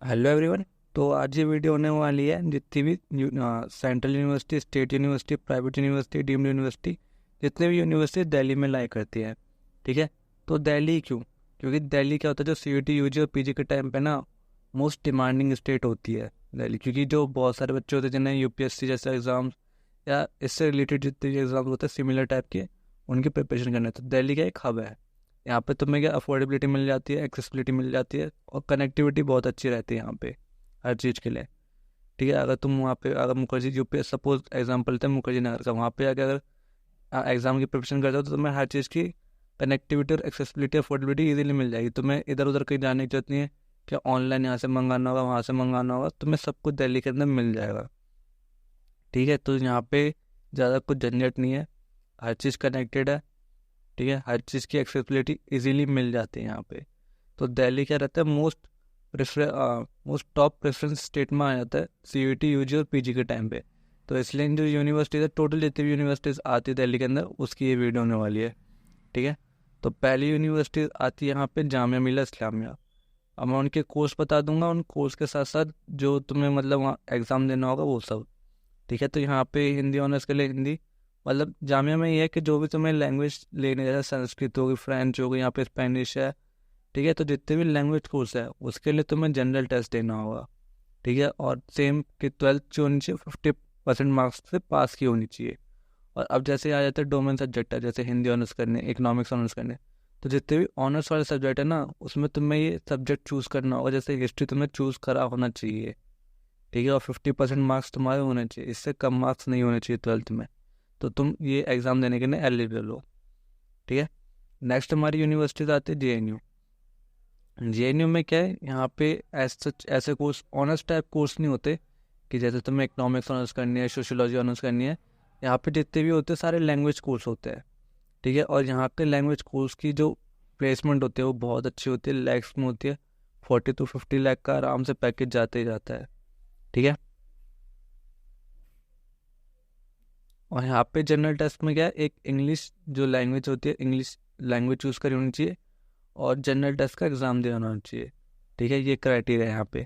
Hello everyone. तो आज ये वीडियो होने वाली है जितनी भी central university, state university, private university, deemed university, जितने भी यूनिवर्सिटी दिल्ली में लाई करती है। ठीक है। तो दिल्ली क्यों? क्योंकि दिल्ली क्या होता है, जो सीयूटी यूजी और पीजी के टाइम पे ना मोस्ट डिमांडिंग स्टेट होती है दिल्ली। क्योंकि जो बहुत सारे बच्चे होते हैं जिन्हें यूपीएससी जैसे एग्जाम्स या इससे रिलेटेड जितने भी एग्जाम्स होते हैं सिमिलर टाइप के, उनकी प्रिपरेशन करने, तो दिल्ली का एक हब है। यहाँ पे तुम्हें क्या अफोर्डेबिलिटी मिल जाती है, एक्सेसिबिलिटी मिल जाती है, और कनेक्टिविटी बहुत अच्छी रहती है यहाँ पे हर चीज़ के लिए। ठीक है। अगर तुम वहाँ पे अगर मुखर्जी यूपी सपोज एग्जाम्पल लेते हैं मुखर्जी नगर का, वहाँ पे आके अगर एग्जाम की प्रिपरेशन करते हो तो तुम्हें हर चीज़ की कनेक्टिविटी और एक्सेसिबिलिटी अफोर्डेबिलिटी इजीली मिल जाएगी। तुम्हें इधर उधर कहीं जाने की जरूरत नहीं है कि ऑनलाइन यहाँ से मंगाना होगा वहाँ से मंगाना होगा, तुम्हें सब कुछ दिल्ली के अंदर मिल जाएगा। ठीक है। तो यहाँ पे ज़्यादा कुछ झंझट नहीं है, हर चीज़ कनेक्टेड है। ठीक है। हर चीज़ की एक्सेसिबिलिटी इजीली मिल जाती है यहाँ पे। तो दिल्ली क्या रहता है, मोस्ट टॉप प्रेफरेंस स्टेट में आ जाता है सीयूटी यूजी और पीजी के टाइम पे। तो इसलिए इन जो यूनिवर्सिटीज है, टोटल जितनी भी यूनिवर्सिटीज आती है दिल्ली के अंदर, उसकी ये वीडियो होने वाली है। ठीक है। तो पहली यूनिवर्सिटी आती है यहाँ पे जामिया मिल्लिया इस्लामिया। अब मैं उनके कोर्स बता दूंगा, उन कोर्स के साथ साथ जो तुम्हें मतलब वहाँ एग्ज़ाम देना होगा वो सब। ठीक है। तो यहाँ पे हिंदी ऑनर्स के लिए हिंदी, मतलब जामिया में ये है कि जो भी तुम्हें लैंग्वेज लेने, जैसे संस्कृत होगी, फ्रेंच होगी, यहाँ पे स्पेनिश है। ठीक है। तो जितने भी लैंग्वेज कोर्स है उसके लिए तुम्हें जनरल टेस्ट देना होगा। ठीक है। और सेम कि 12th जो होनी चाहिए 50% मार्क्स से पास की होनी चाहिए। और अब जैसे आ जाते हैं डोमेन सब्जेक्ट है, जैसे हिंदी ऑनर्स करने, इकोनॉमिक्स ऑनर्स करने, तो जितने भी ऑनर्स वाले सब्जेक्ट है ना, उसमें तुम्हें ये सब्जेक्ट चूज़ करना होगा। जैसे हिस्ट्री तुम्हें चूज़ करा होना चाहिए। ठीक है। और 50% मार्क्स तुम्हारे होने चाहिए, इससे कम मार्क्स नहीं होने चाहिए 12th में। तो तुम ये एग्ज़ाम देने के लिए एलिजिबल हो। ठीक है। नेक्स्ट हमारी यूनिवर्सिटीज आती है जेएनयू। जेएनयू में क्या है, यहाँ पे ऐसे कोर्स ऑनर्स टाइप कोर्स नहीं होते कि जैसे तुम्हें इकोनॉमिक्स ऑनर्स करनी है, सोशियोलॉजी ऑनर्स करनी है। यहाँ पे जितने भी होते हैं सारे लैंग्वेज कोर्स होते हैं। ठीक है। और यहाँ के लैंग्वेज कोर्स की जो प्लेसमेंट होती है वो बहुत अच्छी होती है, लैक्स में होती है। 40 to 50 लाख का आराम से पैकेज जाते ही जाता है। ठीक है। और यहाँ पे जनरल टेस्ट में क्या है, एक इंग्लिश जो लैंग्वेज होती है, इंग्लिश लैंग्वेज चूज़ करी होनी चाहिए, और जनरल टेस्ट का एग्ज़ाम देना होना चाहिए। ठीक है। ये क्राइटेरिया है यहाँ पे।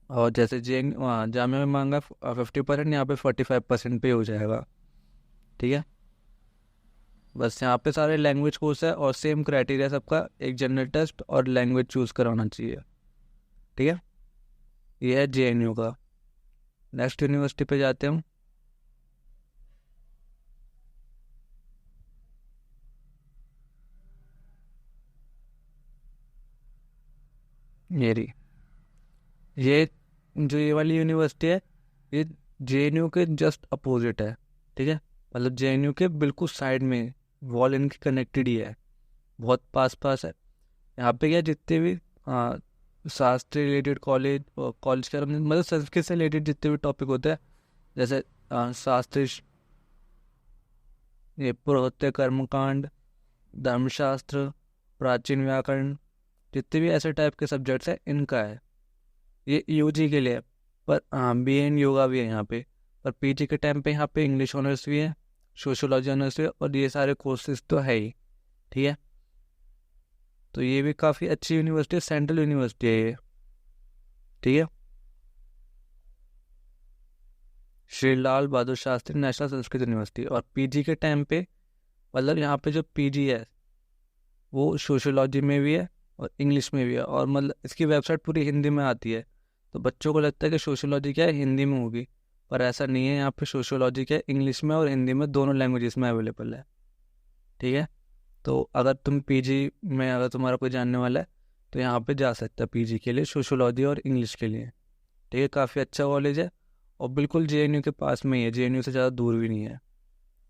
और जैसे जे जामिया में मांगा 50%, यहाँ पे 45% पे हो जाएगा। ठीक है। बस यहाँ पे सारे लैंग्वेज कोर्स है और सेम क्राइटेरिया सबका, एक जनरल टेस्ट और लैंग्वेज चूज़ कराना चाहिए। ठीक है। ये है जेएनयू का। नेक्स्ट यूनिवर्सिटी पे जाते हैं हम। ये रही। ये जो ये वाली यूनिवर्सिटी है, ये जेएनयू के जस्ट अपोजिट है। ठीक है। मतलब जेएनयू के बिल्कुल साइड में, वॉल इनकी कनेक्टेड ही है, बहुत पास पास है। यहाँ पे क्या जितने भी हाँ शास्त्री रिलेटेड कॉलेज, कॉलेज का मतलब संस्कृत से रिलेटेड जितने भी टॉपिक होते हैं, जैसे शास्त्री, ये पुरोहित्य कर्मकांड, धर्मशास्त्र, प्राचीन व्याकरण, जितने भी ऐसे टाइप के सब्जेक्ट्स हैं इनका है। ये यूजी के लिए है। पर हाँ बी एन योगा भी है यहाँ पे। पर पीजी के टाइम पे यहाँ पे इंग्लिश ऑनर्स भी है, सोशोलॉजी ऑनर्स भी है, और ये सारे कोर्सेज तो है ही। ठीक है। तो ये भी काफ़ी अच्छी यूनिवर्सिटी है, सेंट्रल यूनिवर्सिटी है ये। ठीक है। Shri Lal Bahadur Shastri national Sanskrit university. और पीजी के टाइम पे, मतलब यहाँ पे जो पीजी है वो सोशियोलॉजी में भी है और इंग्लिश में भी है, और मतलब इसकी वेबसाइट पूरी हिंदी में आती है। तो बच्चों को लगता है कि सोशियोलॉजी क्या है, हिंदी में होगी, पर ऐसा नहीं है। यहाँ पे सोशियोलॉजी क्या है, इंग्लिश में और हिंदी में दोनों लैंग्वेजेस में अवेलेबल है। ठीक है। तो अगर तुम पीजी में, अगर तुम्हारा कोई जानने वाला है तो यहाँ पे जा सकता है पीजी के लिए, सोशियोलॉजी और इंग्लिश के लिए। ठीक है। काफ़ी अच्छा कॉलेज है, और बिल्कुल जेएनयू के पास में ही है, जेएनयू से ज़्यादा दूर भी नहीं है।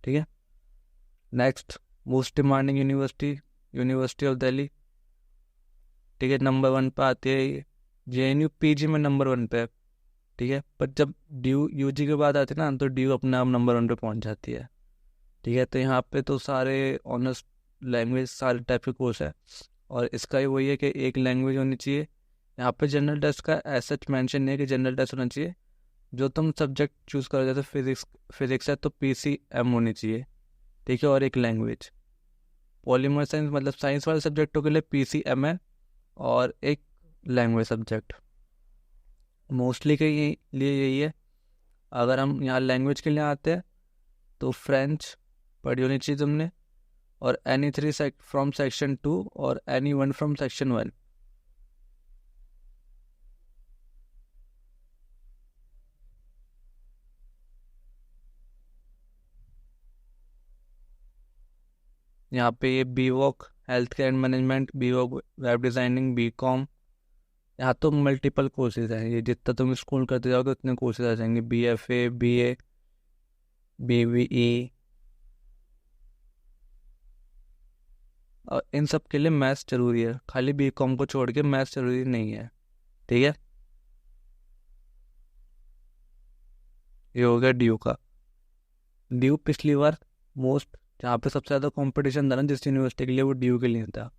ठीक है। Next most demanding university, university of Delhi. ठीक है। नंबर 1 पे आती है जेएनयू, पीजी में नंबर 1 पे है। ठीक है। पर जब ड्यू यूजी के बाद आती है ना, तो ड्यू अपने आप नंबर 1 पे पहुंच जाती है। ठीक है। तो यहाँ पे तो सारे ऑनर्स लैंग्वेज, सारे टाइप के कोर्स है, और इसका ही वही है कि एक लैंग्वेज होनी चाहिए। यहाँ पे जनरल टेस्ट का ऐसा मेंशन नहीं है कि जनरल टेस्ट होना चाहिए। जो तुम सब्जेक्ट चूज़ करो, जैसे फिजिक्स है तो पीसीएम होनी चाहिए। ठीक है। और एक लैंग्वेज, पॉलीमर साइंस मतलब साइंस वाले सब्जेक्टों के लिए पीसीएम है, और एक लैंग्वेज सब्जेक्ट मोस्टली के लिए यही है। अगर हम यहाँ लैंग्वेज के लिए आते हैं तो फ्रेंच पढ़ी होनी चाहिए तुमने, और एनी थ्री फ्रॉम सेक्शन 2 और एनी वन फ्रॉम सेक्शन 1। यहाँ पे ये B voc health care and management, B voc web designing, B com, यहाँ तो मल्टीपल कोर्सेज हैं। ये जितना तुम स्कूल करते जाओगे उतने कोर्सेज आ जाएंगे, B F A, B A, B V E. और इन सब के लिए मैथ्स जरूरी है, खाली बी कॉम को छोड़ के मैथ्स जरूरी नहीं है। ठीक है, ये हो गया ड्यू का। ड्यू पिछली बार मोस्ट जहाँ पे सबसे ज़्यादा कंपटीशन था ना जिस यूनिवर्सिटी के लिए, वो ड्यू के लिए था।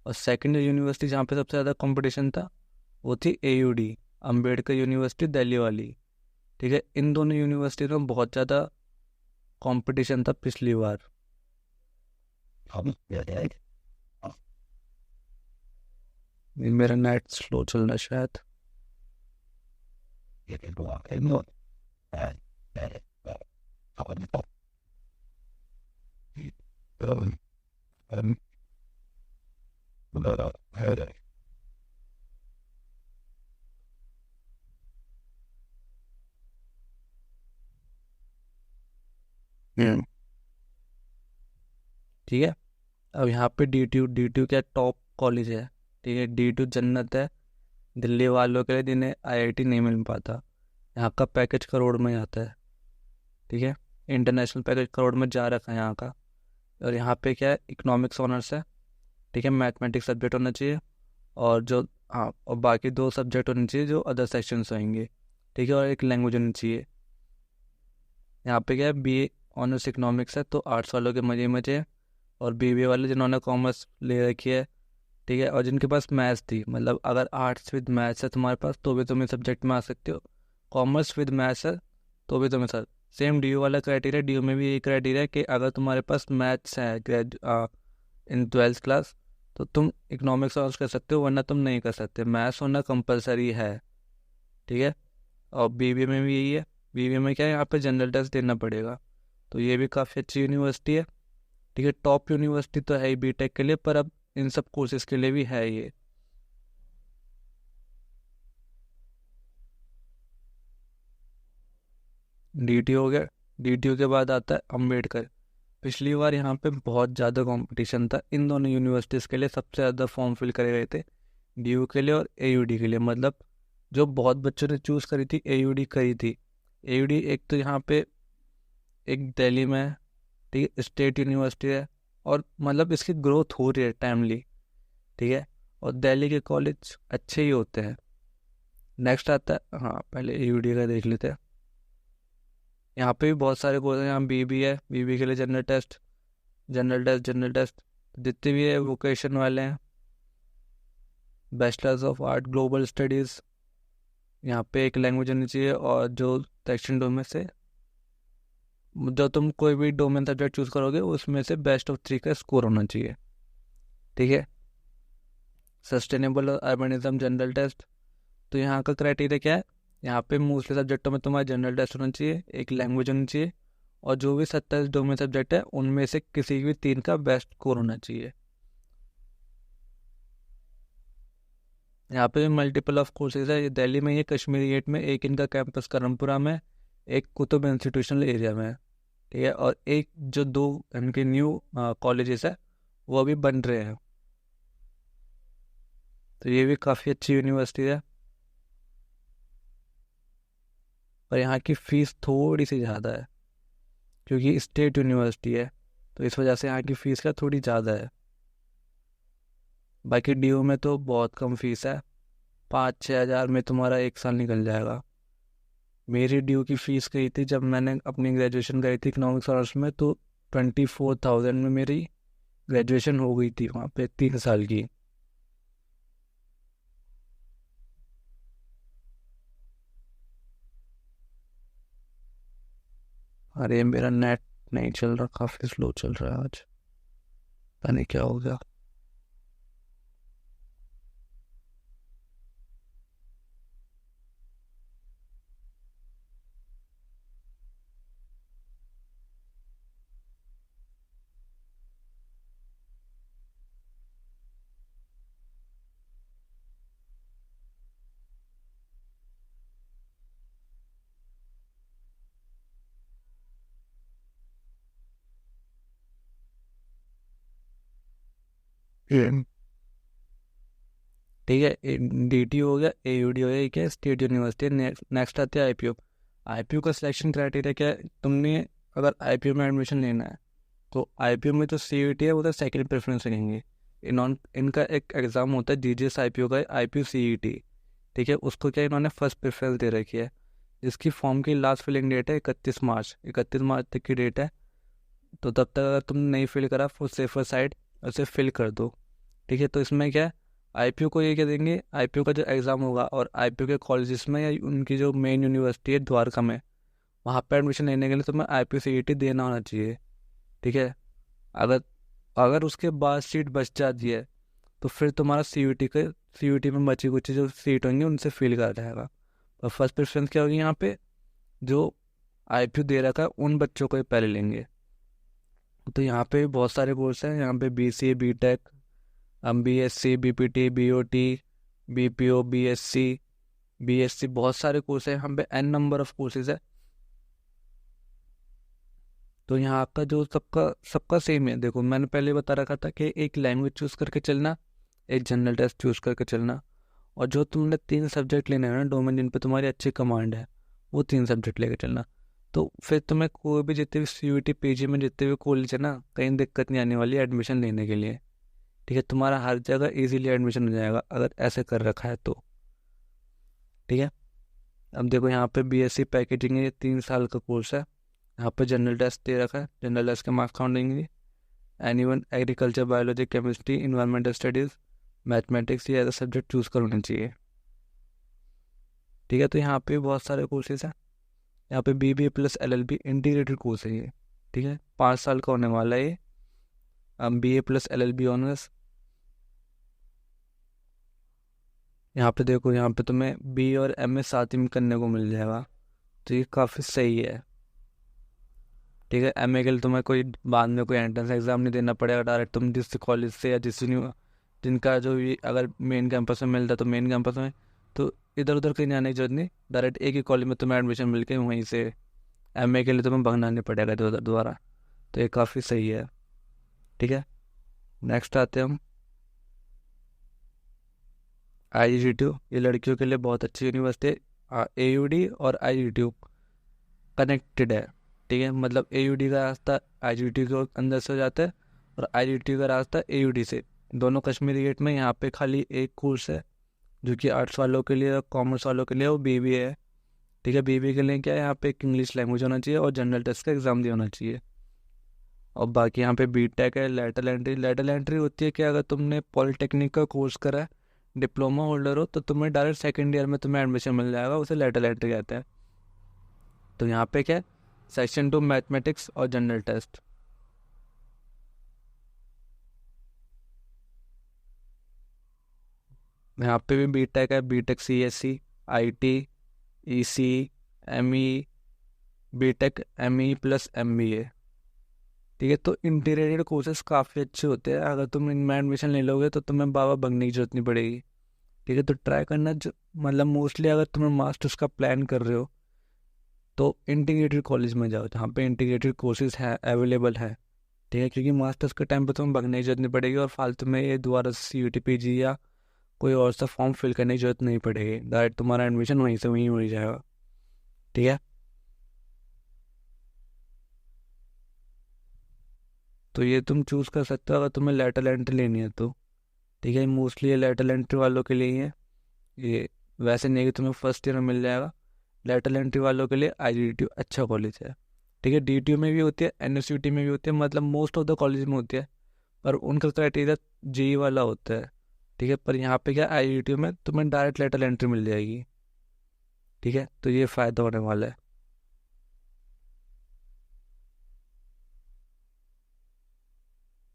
और सेकंड यूनिवर्सिटी जहाँ पे सबसे ज़्यादा कंपटीशन था वो थी AUD, अम्बेडकर यूनिवर्सिटी दिल्ली वाली। ठीक है, इन दोनों यूनिवर्सिटी में बहुत ज़्यादा कंपटीशन था पिछली बार। मेरा नेट स्लो चल रहा है शायद। हम्म, ठीक है। अब यहाँ पे डी टू क्या टॉप कॉलेज है। ठीक है, D2 जन्नत है दिल्ली वालों के लिए जिन्हें IIT नहीं मिल पाता। यहाँ का पैकेज करोड़ में आता है। ठीक है, इंटरनेशनल पैकेज करोड़ में जा रखा है यहाँ का। और यहाँ पे क्या है, इकोनॉमिक्स ऑनर्स है। ठीक है, मैथमेटिक्स सब्जेक्ट होना चाहिए, और जो हाँ और बाकी 2 सब्जेक्ट होने चाहिए जो अदर सेक्शंस होंगे। ठीक है, और एक लैंग्वेज होनी चाहिए। यहाँ पे क्या है, BA ऑनर्स इकोनॉमिक्स है तो आर्ट्स वालों के मजे ही मजे हैं, और BBA वाले जिन्होंने कॉमर्स ले रखी है, ठीक है, और जिनके पास मैथ्स थी, मतलब अगर आर्ट्स विद मैथ्स है तुम्हारे पास तो भी तुम इस सब्जेक्ट में आ सकते हो। कॉमर्स विद मैथ्स है तो भी तुम्हें सर सेम DU वाला क्राइटेरिया, DU में भी यही क्राइटेरिया है कि अगर तुम्हारे पास मैथ्स है इन 12th क्लास तो तुम इकोनॉमिक्स ऑनर्स कर सकते हो, वरना तुम नहीं कर सकते, मैथ्स होना कंपलसरी है। ठीक है, और BBA में भी यही है। BBA में क्या है, यहाँ पे जनरल टेस्ट देना पड़ेगा। तो ये भी काफ़ी अच्छी यूनिवर्सिटी है। ठीक है, टॉप यूनिवर्सिटी तो है ही B.Tech के लिए, पर अब इन सब कोर्सेज के लिए भी है ये। DTU हो गया। DTU के बाद आता है अम्बेडकर। पिछली बार यहाँ पे बहुत ज़्यादा कंपटीशन था, इन दोनों यूनिवर्सिटीज़ के लिए सबसे ज़्यादा फॉर्म फिल करे गए थे, DU के लिए और AUD के लिए। मतलब जो बहुत बच्चों ने चूज़ करी थी AUD करी थी। AUD एक तो यहाँ पे एक दिल्ली में है, ठीक है, स्टेट यूनिवर्सिटी है, और मतलब इसकी ग्रोथ हो रही है टाइमली। ठीक है, और दिल्ली के कॉलेज अच्छे ही होते हैं। नेक्स्ट आता है, हाँ पहले AUD का देख लेते हैं। यहाँ पे भी बहुत सारे कोर्स हैं। यहाँ BB है, BB के लिए जनरल टेस्ट जितने भी है वोकेशन वाले हैं। Bachelors of art global studies, यहाँ पे एक लैंग्वेज होनी चाहिए, और जो सेक्शन 2 में से जो तुम कोई भी डोमेन सब्जेक्ट चूज़ करोगे उसमें से बेस्ट ऑफ 3 का स्कोर होना चाहिए। ठीक है, सस्टेनेबल अर्बनिज्म जनरल टेस्ट, तो यहाँ का क्राइटेरिया क्या है, यहाँ पे मोस्टली सब्जेक्टों में तुम्हारा जनरल टेस्ट होना चाहिए, एक लैंग्वेज होनी चाहिए, और जो भी 27 डोमेन सब्जेक्ट है उनमें से किसी भी 3 का बेस्ट स्कोर होना चाहिए। यहाँ पे मल्टीपल ऑफ कोर्सेज है। ये दिल्ली में, ये कश्मीरी गेट में, एक इनका कैंपस करमपुरा में, एक कुतुब इंस्टीट्यूशनल एरिया में है। ठीक है, और एक जो 2 इनके न्यू कॉलेजेस है वो अभी बन रहे हैं। तो ये भी काफ़ी अच्छी यूनिवर्सिटी है, पर यहाँ की फ़ीस थोड़ी सी ज़्यादा है क्योंकि स्टेट यूनिवर्सिटी है, तो इस वजह से यहाँ की फ़ीस का थोड़ी ज़्यादा है। बाकी DU में तो बहुत कम फीस है, 5-6 हज़ार में तुम्हारा 1 साल निकल जाएगा। मेरी DU की फ़ीस गई थी जब मैंने अपनी ग्रेजुएशन करी थी इकोनॉमिक्स ऑनर्स में, तो 24,000 में मेरी ग्रेजुएशन हो गई थी वहाँ पे 3 साल की। अरे मेरा नेट नहीं चल रहा, काफ़ी स्लो चल रहा है आज, पता नहीं क्या हो गया। ठीक है, DT हो गया, AUD हो गया, ये क्या स्टेट यूनिवर्सिटी। नेक्स्ट आते हैं IPO। IPO का सिलेक्शन क्राइटेरिया क्या है? तुमने अगर IPO में एडमिशन लेना है तो IPO में तो CUET है, वो तो सेकंड प्रेफरेंस रखेंगे। इनका एक एग्ज़ाम होता है DGS IPO का, IPO CET। ठीक है, उसको क्या इन्होंने फर्स्ट प्रेफरेंस दे रखी है। इसकी फॉर्म की लास्ट फिलिंग डेट है 31 मार्च, 31 मार्च तक की डेट है। तो तब तक अगर तुमने नहीं फिल करा फॉर सेफर साइड, उसे फिल कर दो। ठीक है, तो इसमें क्या है, IPO को ये क्या देंगे, IPO का जो एग्ज़ाम होगा और IPO के कॉलेजेस में या उनकी जो मेन यूनिवर्सिटी है द्वारका में, वहाँ पर एडमिशन लेने के लिए तुम्हें IPO CET देना होना चाहिए। ठीक है, अगर अगर उसके बाद सीट बच जाती है तो फिर तुम्हारा CUT में बची कुछ जो सीट होंगी उनसे फिल करा जाएगा। और फर्स्ट प्रेफरेंस क्या होगी यहाँ पे, जो IPO दे रखा है उन बच्चों को ही पहले लेंगे। तो यहाँ पे बहुत सारे कोर्स हैं, यहाँ पे BCA, BTech, BSc, BPT, BOT, BPO, BSc, बहुत सारे कोर्स हैं यहाँ पे, N नंबर ऑफ कोर्सेज है। तो यहाँ आपका जो सबका सबका सेम है। देखो मैंने पहले बता रखा था कि एक लैंग्वेज चूज़ करके चलना, एक जनरल टेस्ट चूज़ करके चलना, और जो तुमने 3 सब्जेक्ट लेने हैं ना डोमेन जिन पे तुम्हारी अच्छी कमांड है, वो 3 सब्जेक्ट लेके चलना। तो फिर तुम्हें कोई भी जितने भी CUT PG में जितने भी कॉलेज है ना, कहीं दिक्कत नहीं आने वाली एडमिशन लेने के लिए। ठीक है, तुम्हारा हर जगह इजीली एडमिशन हो जाएगा अगर ऐसे कर रखा है तो। ठीक है, अब देखो यहाँ पे BSc पैकेजिंग है, ये 3 साल का कोर्स है। यहाँ पे जनरल टेस्ट दे रखा है, जनरल टेस्ट के मार्क्स काउंट देंगे। Anyone agriculture, biology, chemistry, environmental studies, mathematics, ये ऐसा सब्जेक्ट चूज़ कर होने चाहिए। ठीक है, तो यहाँ पे बहुत सारे कोर्सेज हैं। यहाँ पे BBA plus LLB integrated course है ये। ठीक है, 5 साल का होने वाला है ये। BA plus LLB honours. यहाँ पे देखो, यहाँ पे तुम्हें BA और MA साथ ही में करने को मिल जाएगा, तो ये काफ़ी सही है। ठीक है, MA के लिए तुम्हें कोई बाद में कोई एंट्रेंस एग्ज़ाम नहीं देना पड़ेगा, डायरेक्ट तुम जिस कॉलेज से या जिनका जो ये अगर मेन कैंपस में मिलता है तो मेन कैंपस में, तो इधर उधर कहीं जाने की जरूरत नहीं, डायरेक्ट एक ही कॉलेज में तुम्हें एडमिशन मिल के वहीं से MA के लिए तुम्हें भगना नहीं पड़ेगा इधर उधर दोबारा। तो ये काफ़ी सही है। ठीक है, नेक्स्ट आते हैं हम IGTU। ये लड़कियों के लिए बहुत अच्छी यूनिवर्सिटी है। AUD और IGTU कनेक्टेड है। ठीक है, मतलब AUD का रास्ता IGTU के अंदर से हो जाता है और IGTU का रास्ता AUD से। दोनों कश्मीरी गेट में। यहाँ पे खाली एक कोर्स है जो कि आर्ट्स वालों के लिए और कॉमर्स वालों के लिए, वो BBA है। ठीक है, BBA के लिए क्या है, यहाँ पे एक इंग्लिश लैंग्वेज होना चाहिए और जनरल टेस्ट का एग्ज़ाम दिया होना चाहिए। और बाकी यहाँ पे BTech है, लेटरल एंट्री होती है कि अगर तुमने पॉलिटेक्निक का कोर्स करा है, डिप्लोमा होल्डर हो, तो तुम्हें डायरेक्ट सेकेंड ईयर में तुम्हें एडमिशन मिल जाएगा, उसे लेटरल एंट्री कहते हैं। तो यहाँ पे क्या है, सेक्शन 2 मैथमेटिक्स और जनरल टेस्ट। यहाँ पे भी BTech है, BTech CSC, IT, EC, ME, BTech ME plus MBA। ठीक है, तो इंटीग्रेटेड कोर्सेज काफ़ी अच्छे होते हैं। अगर तुम इनमें एडमिशन ले लोगे तो तुम्हें बाबा बनने की जरूरत नहीं पड़ेगी। ठीक है, तो ट्राई करना जो मतलब मोस्टली अगर तुम्हें मास्टर्स का प्लान कर रहे हो तो इंटीग्रेटेड कॉलेज में जाओ जहाँ पे इंटीग्रेटेड कोर्सेज है अवेलेबल है। ठीक है, क्योंकि मास्टर्स के टाइम पे तुम्हें भगने की जरूरत नहीं पड़ेगी और फालतू में ये दोबारा CUT PG या कोई और सा फॉर्म फिल करने की जरूरत नहीं पड़ेगी, डायरेक्ट तुम्हारा एडमिशन वहीं से वहीं हो जाएगा। ठीक है, तो ये तुम चूज़ कर सकते हो अगर तुम्हें लेटरल एंट्री लेनी है तो। ठीक है, मोस्टली ये लेटरल एंट्री वालों के लिए ही है ये। वैसे नहीं कि तुम्हें फर्स्ट ईयर में मिल जाएगा। लेटरल एंट्री वालों के लिए IGTU अच्छा कॉलेज है। ठीक है, DTU में भी होती है, NSUT में भी होती है, मतलब मोस्ट ऑफ द कॉलेज में होती है, पर उनका क्राइटेरिया JEE वाला होता है। ठीक है, पर यहाँ पे क्या IGTU में तुम्हें डायरेक्ट लेटरल एंट्री मिल जाएगी। ठीक है, तो ये फ़ायदा होने वाला है।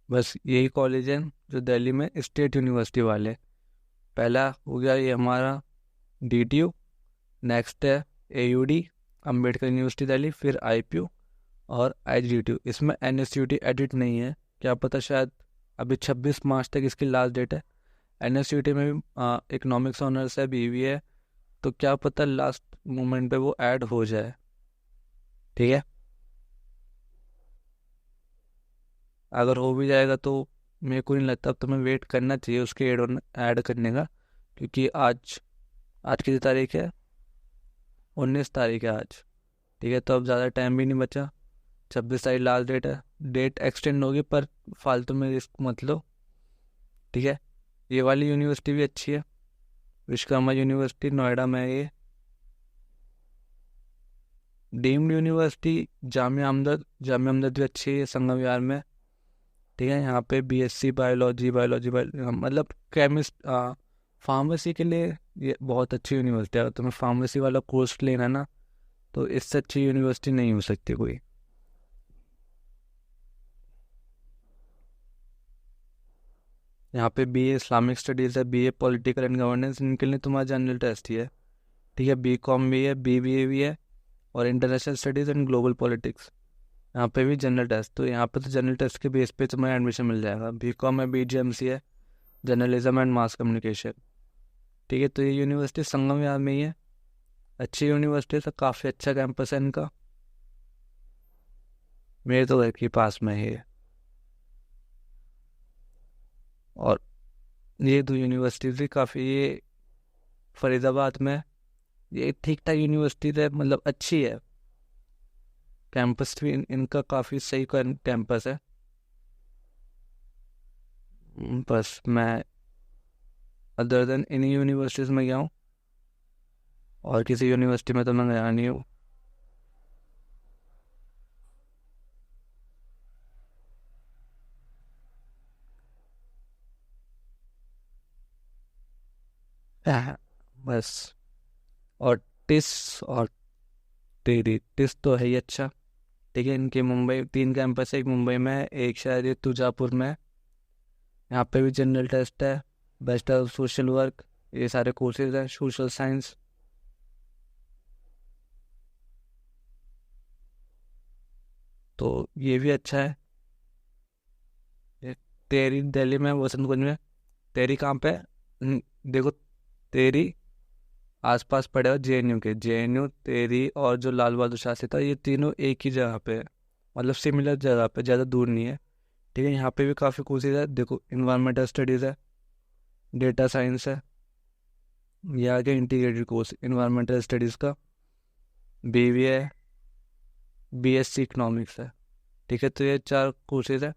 बस यही कॉलेज है जो दिल्ली में स्टेट यूनिवर्सिटी वाले। पहला हो गया ये हमारा DTU, नेक्स्ट है AUD अम्बेडकर यूनिवर्सिटी दिल्ली, फिर IPU और IGTU। इसमें NSUT एडिट नहीं है, क्या पता शायद अभी 26 मार्च तक इसकी लास्ट डेट है। NSUT में भी इकोनॉमिक्स ऑनर्स है, BBA है, तो क्या पता लास्ट मोमेंट पे वो ऐड हो जाए। ठीक है, अगर हो भी जाएगा तो मेरे को नहीं लगता, अब तुम्हें वेट करना चाहिए उसके ऐड करने का, क्योंकि आज आज कितनी तारीख है? 19 तारीख है आज। ठीक है, तो अब ज़्यादा टाइम भी नहीं बचा। 26 तारीख लास्ट डेट है। डेट एक्सटेंड होगी पर फालतू में रिस्क मत लो। ठीक है, ये वाली यूनिवर्सिटी भी अच्छी है, विश्वकर्मा यूनिवर्सिटी नोएडा में है ये। डीम्ड यूनिवर्सिटी जामिया अमदद भी अच्छी है, संगम विहार में। ठीक है, यहाँ पे बीएससी बायोलॉजी बायोलॉजी मतलब केमिस्ट फार्मेसी के लिए ये बहुत अच्छी यूनिवर्सिटी है। अगर तुम्हें फार्मेसी वाला कोर्स लेना है ना, तो इससे अच्छी यूनिवर्सिटी नहीं हो सकती कोई। यहाँ पे बीए इस्लामिक स्टडीज़ है, बीए पॉलिटिकल एंड गवर्नेंस, इनके लिए तुम्हारा जनरल टेस्ट ही है। ठीक है, बीकॉम भी है, बीबीए भी है, और international studies and global politics, यहाँ पे भी जनरल टेस्ट। तो यहाँ पे तो जनरल टेस्ट के बेस पे तुम्हें एडमिशन मिल जाएगा। बीकॉम में बीजीएमसी है, जर्नलिज्म एंड मास कम्युनिकेशन। ठीक है, तो ये यूनिवर्सिटी संगम विहार में ही है, अच्छी यूनिवर्सिटी है, काफ़ी अच्छा कैंपस है इनका। मेरे तो घर के पास में ही है। और ये दो यूनिवर्सिटीज भी काफ़ी, ये फरीदाबाद में है, ये ठीक ठाक यूनिवर्सिटी है, मतलब अच्छी है। कैंपस भी इनका काफ़ी सही कैंपस है। बस मैं अदर देन इन्हीं यूनिवर्सिटीज़ में गया हूँ, और किसी यूनिवर्सिटी में तो मैं गया नहीं हूँ। बस। और टिस और तेरी टिस तो है ही अच्छा। ठीक है, इनके मुंबई 3 कैंपस है, एक मुंबई में है, एक शायद ये तुजापुर में है। यहाँ पे भी जनरल टेस्ट है, बैचलर ऑफ सोशल वर्क, ये सारे कोर्सेज हैं, सोशल साइंस। तो ये भी अच्छा है। ये तेरी दिल्ली में, वसंत कुंज में। तेरी कहाँ पे है? देखो, तेरी आसपास पड़े हो जेएनयू के, जेएनयू तेरी और जो लाल बहादुर शास्त्री था, ये तीनों एक ही जगह पे है, मतलब सिमिलर जगह पे, ज़्यादा दूर नहीं है। ठीक है, यहाँ पे भी काफ़ी कोर्सेज है। देखो, इन्वायरमेंटल स्टडीज़ है, डेटा साइंस है, ये आगे इंटीग्रेटेड कोर्स इन्वायरमेंटल स्टडीज़ का, बीबीए है, बीएससी इकोनॉमिक्स है। ठीक है, तो ये 4 कोर्सेज है,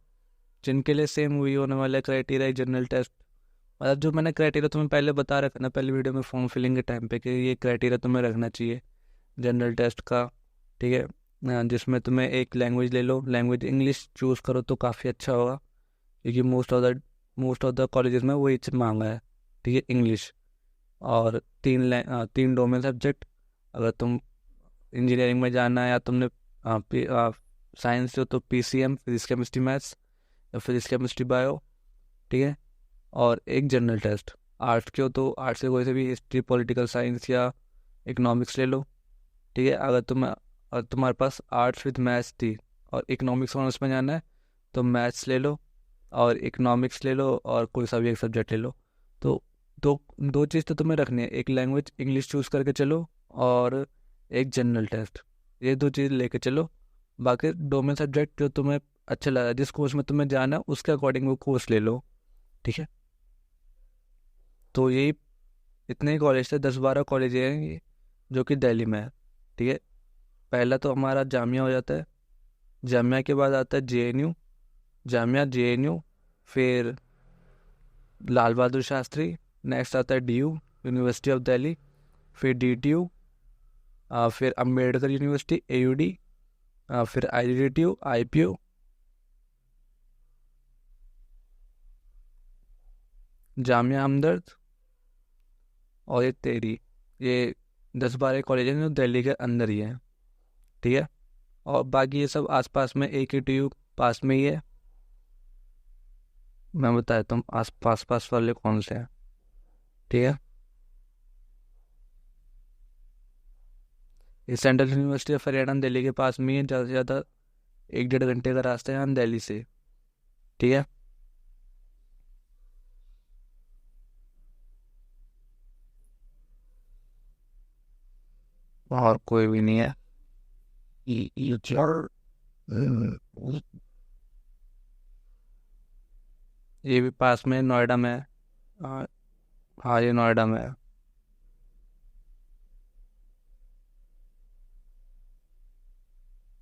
जिनके लिए सेम वही होने वाला है क्राइटेरिया, जनरल टेस्ट। मतलब जो मैंने क्राइटेरिया तुम्हें पहले बता रखा ना, पहले वीडियो में फॉर्म फिलिंग के टाइम पे, कि ये क्राइटेरिया तुम्हें रखना चाहिए जनरल टेस्ट का। ठीक है, जिसमें तुम्हें एक लैंग्वेज ले लो, लैंग्वेज इंग्लिश चूज़ करो तो काफ़ी अच्छा होगा, क्योंकि मोस्ट ऑफ द कॉलेजेस में वही मांगा है। ठीक है, इंग्लिश। और 3 डोमेन सब्जेक्ट, अगर तुम इंजीनियरिंग में जाना है, या तुमने साइंस हो तो पीसीएम, फिजिक्स केमिस्ट्री मैथ्स, या फिजिक्स केमिस्ट्री बायो। ठीक है, और एक जनरल टेस्ट। आर्ट्स के हो तो आर्ट्स के कोई से भी हिस्ट्री, पॉलिटिकल साइंस या इकोनॉमिक्स ले लो। ठीक है, अगर तुम्हारे पास आर्ट्स विद मैथ्स थी और इकोनॉमिक्स ऑनर्स में जाना है, तो मैथ्स ले लो और इकोनॉमिक्स ले लो, और कोई सा भी एक सब्जेक्ट ले लो। तो दो दो चीज़ तो तुम्हें रखनी है, एक लैंग्वेज इंग्लिश चूज़ करके चलो, और एक जनरल टेस्ट। ये 2 चीज़ लेके चलो। बाकी डोमेन सब्जेक्ट जो तुम्हें अच्छा लगा, जिस कोर्स में तुम्हें जाना है उसके अकॉर्डिंग वो कोर्स ले लो। ठीक है, तो यही इतने ही कॉलेज थे, 10-12 कॉलेज हैं ये, जो कि दिल्ली में है। ठीक है, पहला तो हमारा जामिया हो जाता है, जामिया के बाद आता है जेएनयू, जामिया जेएनयू, फिर लाल बहादुर शास्त्री, नेक्स्ट आता है डीयू, यूनिवर्सिटी ऑफ दिल्ली, फिर डीटीयू, फिर अम्बेडकर यूनिवर्सिटी एयूडी, फिर आईडीटीयू आईपीयू, जामिया हमदर्द, और ये तेरी। ये 10-12 कॉलेज हैं जो दिल्ली के अंदर ही हैं। ठीक है, और बाकी ये सब आसपास में, AKTU पास में ही है। मैं बता देता हूँ पास वाले कौन से हैं। ठीक है, ये central university of Haryana Delhi के पास में ही है, ज़्यादा से ज़्यादा 1-1.5 घंटे का रास्ता है यहाँ दिल्ली से। ठीक है, और कोई भी नहीं है। ये चार ये भी पास में नोएडा में है। हाँ। हाँ, ये नोएडा में है।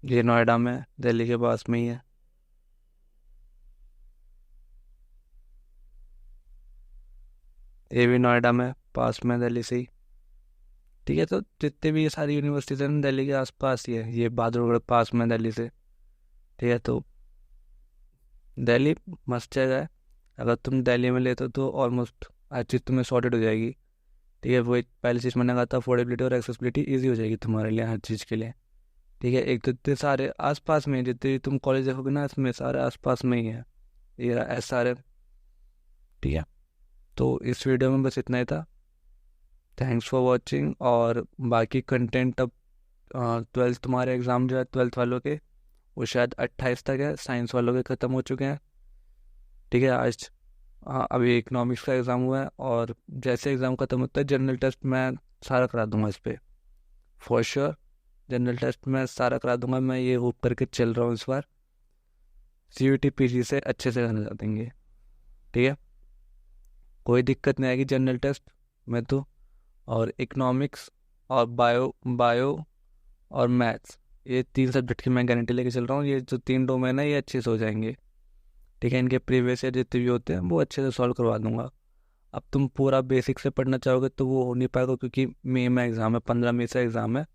ये नोएडा में है, दिल्ली के पास में ही है। ये भी नोएडा में है, पास में है, दिल्ली से ही। ठीक है, तो जितने भी ये सारी यूनिवर्सिटीज हैं दिल्ली के आसपास ही है। ये बहादुरगढ़ पास में है दिल्ली से। ठीक है, तो दिल्ली मस्त जगह है। अगर तुम दिल्ली में लेते हो तो ऑलमोस्ट हर चीज़ तुम्हें सॉर्टेड हो जाएगी। ठीक है, वो एक पहली चीज़ मैंने कहा था, अफोर्डेबिलिटी और एक्सेसिबिलिटी ईजी हो जाएगी तुम्हारे लिए, हर चीज़ के लिए। ठीक है, एक तो इतने सारे आसपास में जितने भी तुम कॉलेज देखोगे ना, इसमें सारे आसपास में ही है। ये रहा एस आर एम। ठीक है, तो इस वीडियो में बस इतना ही था। Thanks for watching. और बाकी कंटेंट अब ट्वेल्थ तुम्हारे एग्ज़ाम जो है ट्वेल्थ वालों के, वो शायद 28 तक है। साइंस वालों के ख़त्म हो चुके हैं। ठीक है, आज अभी इकोनॉमिक्स का एग्ज़ाम हुआ है, और जैसे एग्ज़ाम ख़त्म होता है जनरल टेस्ट मैं सारा करा दूंगा इस पर, फॉर श्योर। जनरल टेस्ट मैं सारा करा दूंगा। मैं ये होप करके चल रहा हूँ इस बार सी यू टी पी जी से अच्छे से करना देंगे। ठीक है, कोई दिक्कत नहीं आएगी जनरल टेस्ट में तो। और इकोनॉमिक्स और बायो बायो और मैथ्स, ये तीन सब्जेक्ट की मैं गारंटी लेके चल रहा हूँ। ये जो तीन डोमेन है ये अच्छे से हो जाएंगे। ठीक है, इनके प्रीवियस ईयर जितने भी होते हैं वो अच्छे से सॉल्व करवा दूंगा। अब तुम पूरा बेसिक से पढ़ना चाहोगे तो वो हो नहीं पाएगा, क्योंकि मई में एग्ज़ाम है, 15 मई से एग्ज़ाम है।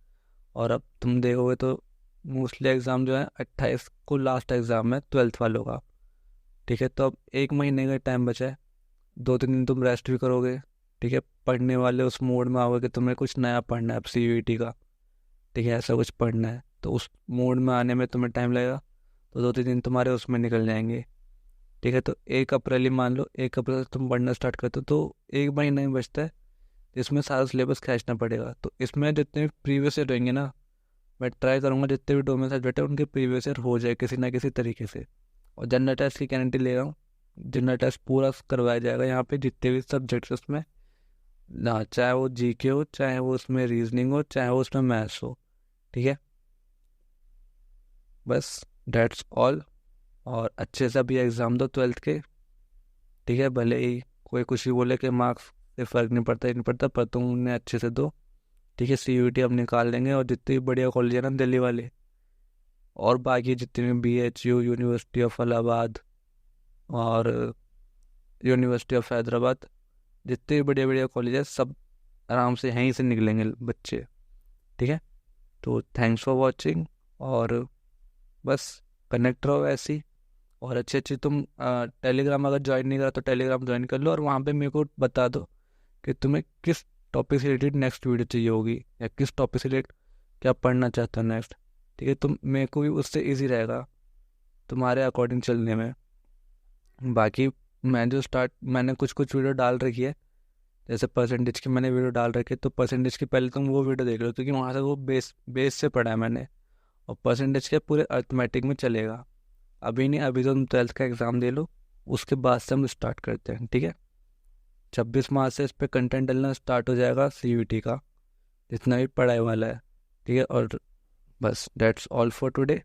और अब तुम देखोगे तो मोस्टली एग्ज़ाम जो है 28 को लास्ट एग्ज़ाम है ट्वेल्थ वालों का। ठीक है, तो अब एक महीने का टाइम बचा है। 2-3 दिन तुम रेस्ट भी करोगे। ठीक है, पढ़ने वाले उस मोड में आओगे कि तुम्हें कुछ नया पढ़ना है अब सी यू ई टी का। ठीक है, ऐसा कुछ पढ़ना है तो उस मोड में आने में तुम्हें टाइम लगेगा। तो 2-3 दिन तुम्हारे उसमें निकल जाएंगे। ठीक है, तो 1 अप्रैल ही मान लो, 1 अप्रैल से तुम पढ़ना स्टार्ट करते हो तो एक महीना ही बचता है जिसमें सारा सिलेबस खींचना पड़ेगा। तो इसमें जितने भी प्रीवियस ईयर रहेंगे ना, मैं ट्राई करूँगा जितने भी डोमेन सब्जेक्ट है उनके प्रीवियस ईयर हो जाए किसी ना किसी तरीके से। और जनरल टेस्ट की गारंटी ले रहा हूँ, जनरल टेस्ट पूरा करवाया जाएगा यहाँ पे, जितने भी सब्जेक्ट्स उसमें ना, चाहे वो जी के हो, चाहे वो उसमें रीजनिंग हो, चाहे वो उसमें मैथ्स हो। ठीक है, बस डेट्स ऑल। और अच्छे से अभी एग्ज़ाम दो ट्वेल्थ के। ठीक है, भले ही कोई कुछ भी बोले कि मार्क्स से फ़र्क नहीं पड़ता, ही नहीं पड़ता, पर तुम उन्हें अच्छे से दो। ठीक है, सी यू टी अब निकाल लेंगे। और जितने भी बढ़िया कॉलेज है ना दिल्ली वाले, और बाकी जितने भी B H U, university of Allahabad और यूनिवर्सिटी ऑफ हैदराबाद, जितने भी बढ़िया बढ़िया कॉलेज है सब आराम से यहीं से निकलेंगे बच्चे। ठीक है, तो थैंक्स फॉर वॉचिंग। और बस कनेक्ट रहो ऐसे ही। और अच्छे अच्छे तुम टेलीग्राम अगर ज्वाइन नहीं करा तो टेलीग्राम ज्वाइन कर लो, और वहाँ पे मेरे को बता दो कि तुम्हें किस टॉपिक से रिलेटेड नेक्स्ट वीडियो चाहिए होगी, या किस टॉपिक से रिलेटेड क्या पढ़ना चाहते हो नेक्स्ट। ठीक है, तुम मेरे को भी उससे इजी रहेगा तुम्हारे अकॉर्डिंग चलने में। बाकी मैंने कुछ कुछ वीडियो डाल रखी है, जैसे परसेंटेज की मैंने वीडियो डाल रखी है, तो परसेंटेज की पहले तुम वो वीडियो देख लो, क्योंकि वहाँ से वो बेस बेस से पढ़ा है मैंने। और परसेंटेज के पूरे अर्थमेटिक में चलेगा। अभी नहीं, अभी तो तुम ट्वेल्थ का एग्ज़ाम दे लो, उसके बाद से हम स्टार्ट करते हैं। ठीक है, 26 मार्च से इस पर कंटेंट डलना स्टार्ट हो जाएगा सी यू टी का, जितना भी पढ़ाई वाला है। ठीक है, और बस डेट्स ऑल फॉर टुडे।